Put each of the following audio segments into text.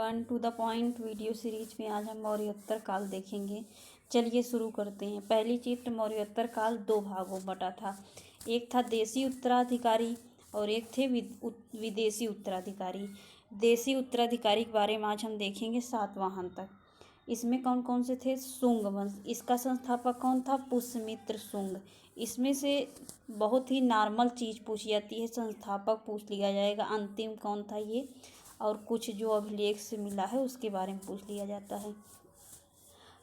Everyone, to the point video series में आज हम मौर्योत्तर काल देखेंगे। चलिए शुरू करते हैं। पहली चित्र मौर्योत्तर काल दो भागों में बटा था। एक था देशी उत्तराधिकारी और एक थे विदेशी उत्तराधिकारी। देशी उत्तराधिकारी के बारे में आज हम देखेंगे सातवाहन तक। इसमें कौन कौन से थे? शुंग वंश। इसका संस्थापक कौन था? पुष्यमित्र शुंग। इसमें से बहुत ही नॉर्मल चीज़ पूछी जाती है, संस्थापक पूछ लिया जाएगा। अंतिम कौन था ये, और कुछ जो अभिलेख से मिला है उसके बारे में पूछ लिया जाता है।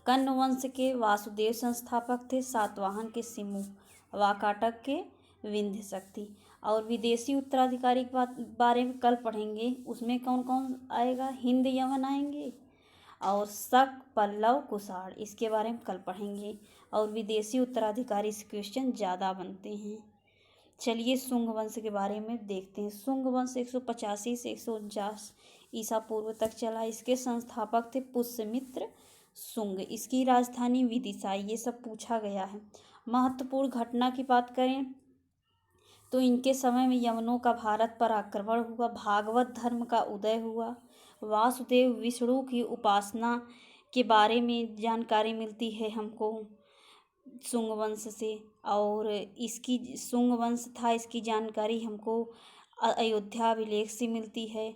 कण्व वंश के वासुदेव संस्थापक थे। सातवाहन के सिमुख, वाकाटक के विंध्य शक्ति। और विदेशी उत्तराधिकारी के बारे में कल पढ़ेंगे। उसमें कौन कौन आएगा? हिंद यमन आएंगे और शक, पल्लव, कुषाण। इसके बारे में कल पढ़ेंगे। और विदेशी उत्तराधिकारी से क्वेश्चन ज़्यादा बनते हैं। चलिए शुंग वंश के बारे में देखते हैं। शुंग वंश 185 से 149 ईसा पूर्व तक चला। इसके संस्थापक थे पुष्यमित्र शुंग। इसकी राजधानी विदिशा। ये सब पूछा गया है। महत्वपूर्ण घटना की बात करें तो इनके समय में यवनों का भारत पर आक्रमण हुआ, भागवत धर्म का उदय हुआ, वासुदेव विष्णु की उपासना के बारे में जानकारी मिलती है हमको शुंग वंश से। और इसकी शुंग वंश था, इसकी जानकारी हमको अयोध्या अभिलेख से मिलती है।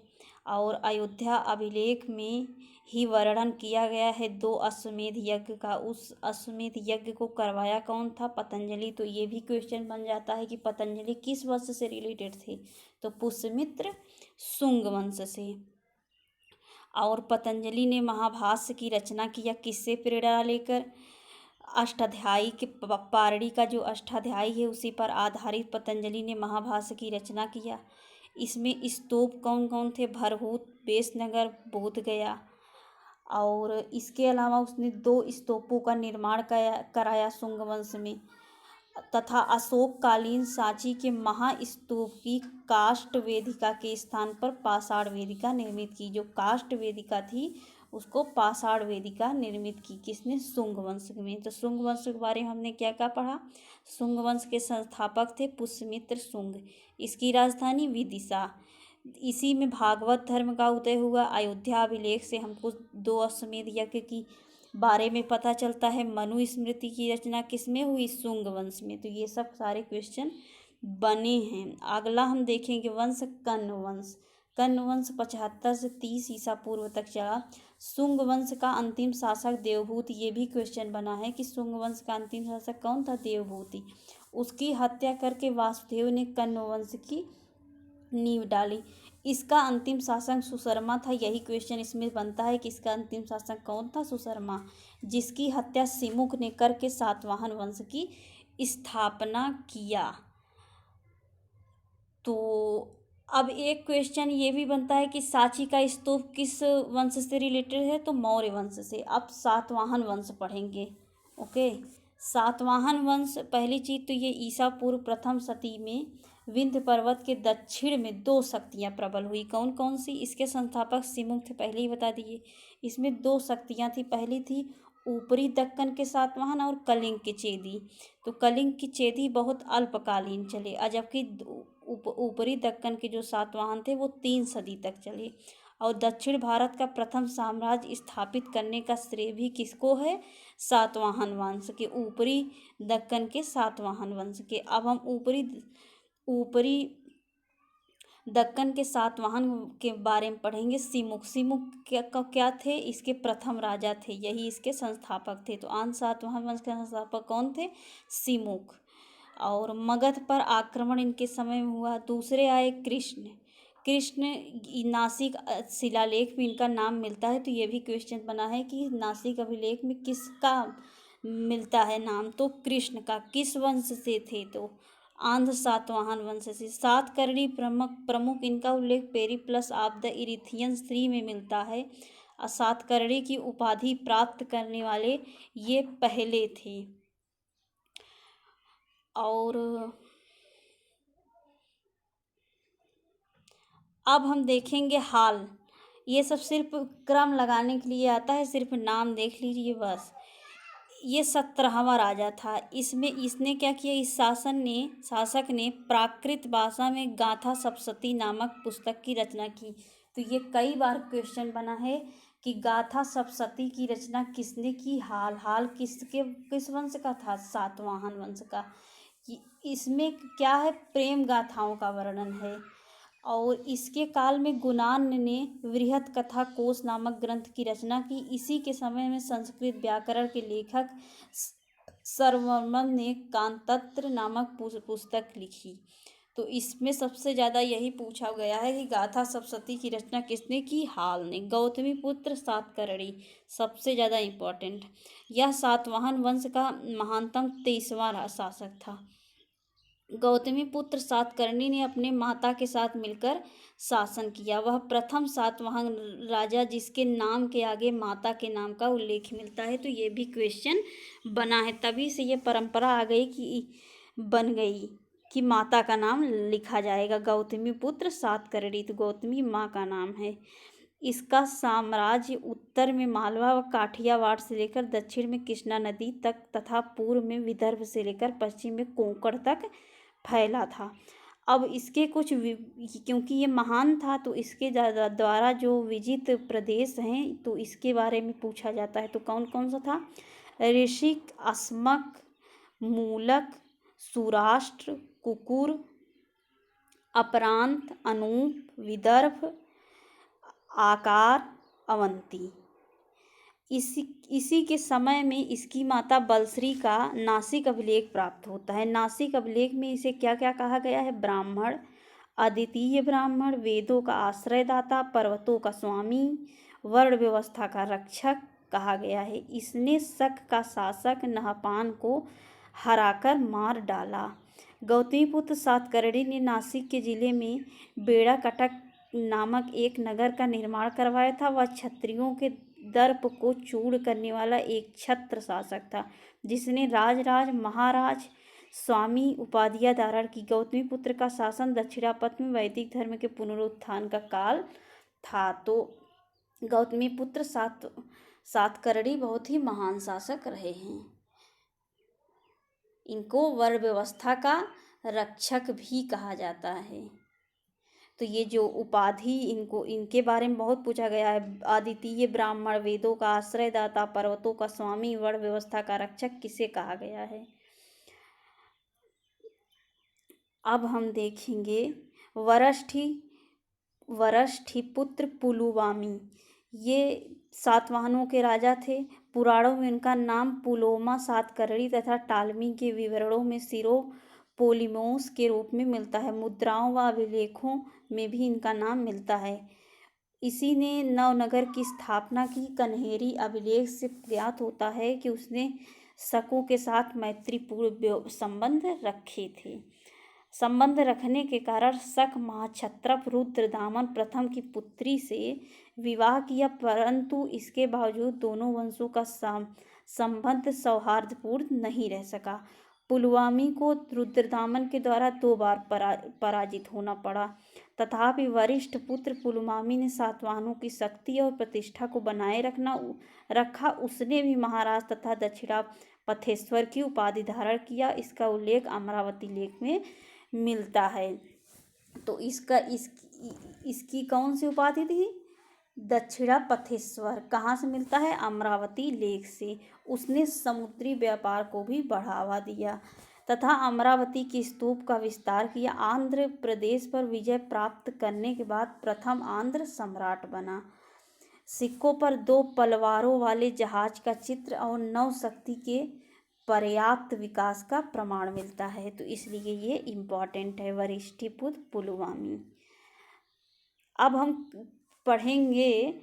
और अयोध्या अभिलेख में ही वर्णन किया गया है 2 अश्वमेध यज्ञ का। उस अश्वमेध यज्ञ को करवाया कौन था? पतंजलि। तो ये भी क्वेश्चन बन जाता है कि पतंजलि किस वंश से रिलेटेड थे? तो पुष्यमित्र शुंग वंश से। और पतंजलि ने महाभाष्य की रचना किया किससे प्रेरणा लेकर? अष्टाध्यायी के पारणी का जो अष्टाध्यायी है उसी पर आधारित पतंजलि ने महाभाष्य की रचना किया। इसमें स्तूप कौन कौन थे? भरहूत, बेसनगर, बोधगया। और इसके अलावा उसने 2 स्तूपों का निर्माण कराया शुंग वंश में। तथा अशोककालीन सांची के महास्तूप की काष्ठ वेदिका के स्थान पर पाषाण वेदिका निर्मित की। जो काष्ठ वेदिका थी उसको पाषाण वेदिका निर्मित की। किसने? शुंग वंश में। तो शुंग वंश के बारे में हमने क्या क्या पढ़ा? शुंग वंश के संस्थापक थे पुष्यमित्र शुंग। इसकी राजधानी विदिशा। इसी में भागवत धर्म का उदय हुआ। अयोध्या अभिलेख से हमको 2 अश्वमेध यज्ञ की बारे में पता चलता है। मनु स्मृति की रचना किसमें हुई? शुंग वंश में। तो ये सब सारे क्वेश्चन बने हैं। अगला हम देखेंगे वंश कण्व वंश। कण्व वंश 75 से 30 ईसा पूर्व तक चला। शुंग वंश का अंतिम शासक देवभूति। ये भी क्वेश्चन बना है कि शुंग वंश का अंतिम शासक कौन था? देवभूति। उसकी हत्या करके वासुदेव ने कण्व वंश की नींव डाली। इसका अंतिम शासक सुशर्मा था। यही क्वेश्चन इसमें बनता है कि इसका अंतिम शासक कौन था? सुशर्मा, जिसकी हत्या सिमुख ने करके सातवाहन वंश की स्थापना किया। तो अब एक क्वेश्चन ये भी बनता है कि सांची का स्तूप किस वंश से रिलेटेड है? तो मौर्य वंश से। अब सातवाहन वंश पढ़ेंगे। ओके, सातवाहन वंश पहली चीज तो ये ईसा पूर्व प्रथम शती में विंध्य पर्वत के दक्षिण में 2 शक्तियाँ प्रबल हुई। कौन कौन सी? इसके संस्थापक सिमुख थे, पहले ही बता दिए। इसमें 2 शक्तियाँ थी। पहली थी ऊपरी दक्कन के सातवाहन और कलिंग के चेदी। तो कलिंग की चेदी बहुत अल्पकालीन चले, और जबकि ऊपरी दक्कन के जो सातवाहन थे वो 3 सदी तक चले। और दक्षिण भारत का प्रथम साम्राज्य स्थापित करने का श्रेय भी किसको है? सातवाहन वंश के, ऊपरी दक्कन के सातवाहन वंश के। अब हम ऊपरी दक्कन के सातवाहन के बारे में पढ़ेंगे। सिमुख। सिमुख क्या थे? इसके प्रथम राजा थे, यही इसके संस्थापक थे। तो आन सातवाहन वंश के संस्थापक कौन थे? सिमुख। और मगध पर आक्रमण इनके समय में हुआ। दूसरे आए कृष्ण। कृष्ण नासिक शिलालेख में इनका नाम मिलता है। तो ये भी क्वेश्चन बना है कि नासिक अभिलेख में किसका मिलता है नाम? तो कृष्ण का। किस वंश से थे? तो आंध्र सातवाहन वंश से। सातकर्णी प्रमुख इनका उल्लेख पेरिप्लस ऑफ द इरिथियन 3 में मिलता है। सातकर्णी की उपाधि प्राप्त करने वाले ये पहले थे। और अब हम देखेंगे हाल। ये सब सिर्फ क्रम लगाने के लिए आता है, सिर्फ नाम देख लीजिए बस। ये 17वां राजा था। इसने क्या किया? इस शासक ने प्राकृत भाषा में गाथा सप्तशती नामक पुस्तक की रचना की। तो ये कई बार क्वेश्चन बना है कि गाथा सप्तशती की रचना किसने की। हाल किस वंश का था, सातवाहन वंश का। कि इसमें क्या है, प्रेम गाथाओं का वर्णन है। और इसके काल में गुणान ने वृहत कथा कोश नामक ग्रंथ की रचना की। इसी के समय में संस्कृत व्याकरण के लेखक सर्ववर्मन ने कांतत्र नामक पुस्तक लिखी। तो इसमें सबसे ज़्यादा यही पूछा गया है कि गाथा सप्तशती की रचना किसने की, हाल ने। गौतमी पुत्र सातकर्णी सबसे ज़्यादा इम्पोर्टेंट। यह सातवाहन वंश का महानतम 23वां शासक था। गौतमी पुत्र सातकर्णी ने अपने माता के साथ मिलकर शासन किया। वह प्रथम सातवाहन राजा जिसके नाम के आगे माता के नाम का उल्लेख मिलता है। तो ये भी क्वेश्चन बना है, तभी से ये परंपरा आ गई कि बन गई कि माता का नाम लिखा जाएगा गौतमी पुत्र सातकर्णी। तो गौतमी माँ का नाम है। इसका साम्राज्य उत्तर में मालवा व काठियावाड़ से लेकर दक्षिण में कृष्णा नदी तक तथा पूर्व में विदर्भ से लेकर पश्चिम में कोंकण तक फैला था। अब इसके कुछ क्योंकि ये महान था तो इसके द्वारा जो विजित प्रदेश हैं तो इसके बारे में पूछा जाता है। तो कौन कौन सा था, ऋषिक, अस्मक, मूलक, सुराष्ट्र, कुकुर, अपरांत, अनूप, विदर्भ, आकार, अवंती। इसी के समय में इसकी माता बलश्री का नासिक अभिलेख प्राप्त होता है। नासिक अभिलेख में इसे क्या क्या कहा गया है, ब्राह्मण, अद्वितीय ब्राह्मण, वेदों का आश्रयदाता, पर्वतों का स्वामी, वर्ण व्यवस्था का रक्षक कहा गया है। इसने शक का शासक नहपान को हराकर मार डाला। गौतमीपुत्र सातकर्णी ने नासिक के जिले में बेड़ा कटक नामक एक नगर का निर्माण करवाया था। वह क्षत्रियों के दर्प को चूर करने वाला एक छत्र शासक था जिसने राज महाराज स्वामी उपाधियां धारण की। गौतमीपुत्र का शासन दक्षिणापथ में वैदिक धर्म के पुनरुत्थान का काल था। तो गौतमीपुत्र सातकर्णी बहुत ही महान शासक रहे हैं। इनको वर्ण व्यवस्था का रक्षक भी कहा जाता है। तो ये जो उपाधि इनके बारे में बहुत पूछा गया है। अद्वितीय ब्राह्मण, वेदों का आश्रयदाता, पर्वतों का स्वामी, वर्ण व्यवस्था का रक्षक किसे कहा गया है। अब हम देखेंगे वरष्ठिपुत्र पुलुमावी। ये सातवाहनों के राजा थे। पुराणों में उनका नाम पुलोमा सातकर्णी तथा टालमी के विवरणों में सिरो पोलिमोस के रूप में मिलता है। मुद्राओं व अभिलेखों में भी इनका नाम मिलता है। इसी ने नवनगर की स्थापना की। कन्हेरी अभिलेख से ज्ञात होता है कि उसने शकों के साथ मैत्रीपूर्ण संबंध रखे थे। संबंध रखने के कारण शक महाक्षत्रप रुद्रदामन प्रथम की पुत्री से विवाह किया, परंतु इसके बावजूद दोनों वंशों का संबंध सौहार्दपूर्ण नहीं रह सका। पुलुमावी को रुद्रदामन के द्वारा 2 बार पराजित होना पड़ा। तथापि वरिष्ठ पुत्र पुलुमावी ने सातवाहनों की शक्ति और प्रतिष्ठा को बनाए रखा। उसने भी महाराज तथा दक्षिणापथेश्वर की उपाधि धारण किया। इसका उल्लेख अमरावती लेख में मिलता है। तो इसकी कौन सी उपाधि थी, दक्षिणापथेश्वर। कहाँ से मिलता है, अमरावती लेख से। उसने समुद्री व्यापार को भी बढ़ावा दिया तथा अमरावती की स्तूप का विस्तार किया। आंध्र प्रदेश पर विजय प्राप्त करने के बाद प्रथम आंध्र सम्राट बना। सिक्कों पर 2 पलवारों वाले जहाज का चित्र और नौशक्ति के पर्याप्त विकास का प्रमाण मिलता है। तो इसलिए ये इम्पॉर्टेंट है, वरिष्ठिपुत्र पुलुमावी। अब हम पढ़ेंगे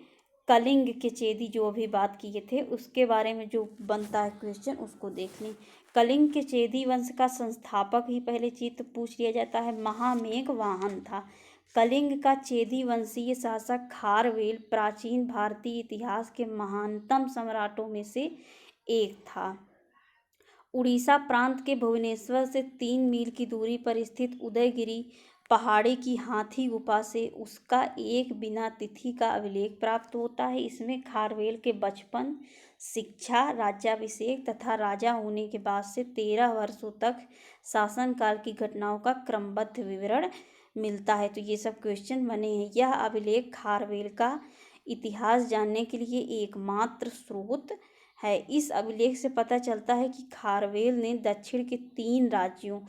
कलिंग के चेदी, जो अभी बात किए थे उसके बारे में जो बनता है क्वेश्चन उसको देख लें। कलिंग के चेदी वंश का संस्थापक ही पहले चित्र पूछ लिया जाता है, महामेघ वाहन था। कलिंग का चेदी वंशीय शासक खारवेल प्राचीन भारतीय इतिहास के महानतम सम्राटों में से एक था। उड़ीसा प्रांत के भुवनेश्वर से 3 मील की दूरी पर स्थित उदयगिरी पहाड़ी की हाथी गुफा से उसका एक बिना तिथि का अभिलेख प्राप्त होता है। इसमें खारवेल के बचपन, शिक्षा, राज्याभिषेक तथा राजा होने के बाद से 13 वर्षों तक शासनकाल की घटनाओं का क्रमबद्ध विवरण मिलता है। तो ये सब क्वेश्चन बने हैं। यह अभिलेख खारवेल का इतिहास जानने के लिए एकमात्र स्रोत है। इस अभिलेख से पता चलता है कि खारवेल ने दक्षिण के 3 राज्यों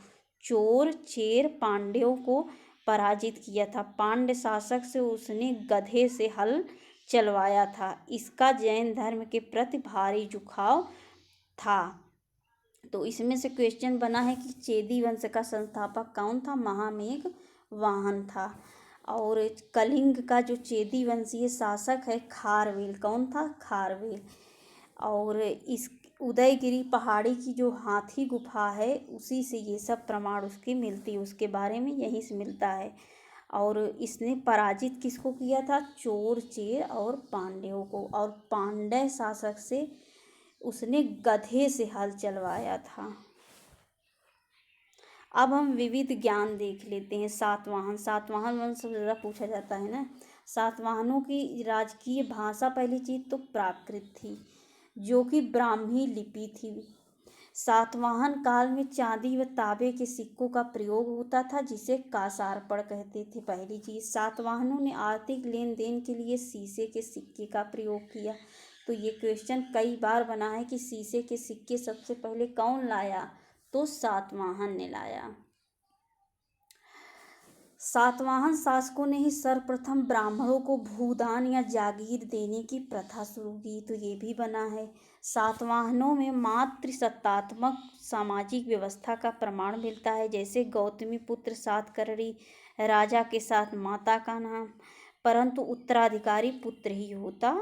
चोर, चेर, पांड्यों को पराजित किया था। पांड्य शासक से उसने गधे से हल चलवाया था। इसका जैन धर्म के प्रति भारी झुकाव था। तो इसमें से क्वेश्चन बना है कि चेदी वंश का संस्थापक कौन था? महामेघ वाहन था। और कलिंग का जो चेदी वंशीय शासक है खारवेल, कौन था? खारवेल। और इस उदयगिरी पहाड़ी की जो हाथी गुफा है उसी से ये सब प्रमाण उसकी मिलती है, उसके बारे में यहीं से मिलता है। और इसने पराजित किसको किया था? चोर, चेर और पांड्यों को। और पांड्य शासक से उसने गधे से हल चलवाया था। अब हम विविध ज्ञान देख लेते हैं। सातवाहन, सातवाहन वंश सबसे ज़्यादा पूछा जाता है ना। सातवाहनों की राजकीय भाषा पहली चीज तो प्राकृत थी, जो कि ब्राह्मी लिपि थी। सातवाहन काल में चांदी व तांबे के सिक्कों का प्रयोग होता था, जिसे कासारपड़ कहते थे। पहली चीज, सातवाहनों ने आर्थिक लेन देन के लिए शीशे के सिक्के का प्रयोग किया। तो ये क्वेश्चन कई बार बना है कि शीशे के सिक्के सबसे पहले कौन लाया? तो सातवाहन ने लाया। सातवाहन शासकों ने ही सर्वप्रथम ब्राह्मणों को भूदान या जागीर देने की प्रथा शुरू की। तो ये भी बना है। सातवाहनों में मातृ सत्तात्मक सामाजिक व्यवस्था का प्रमाण मिलता है, जैसे गौतमी पुत्र सातकर्णी राजा के साथ माता का नाम, परंतु उत्तराधिकारी पुत्र ही होता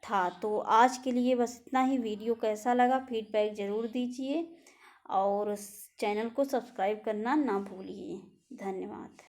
था। तो आज के लिए बस इतना ही। वीडियो कैसा लगा फीडबैक ज़रूर दीजिए और चैनल को सब्सक्राइब करना ना भूलिए। धन्यवाद।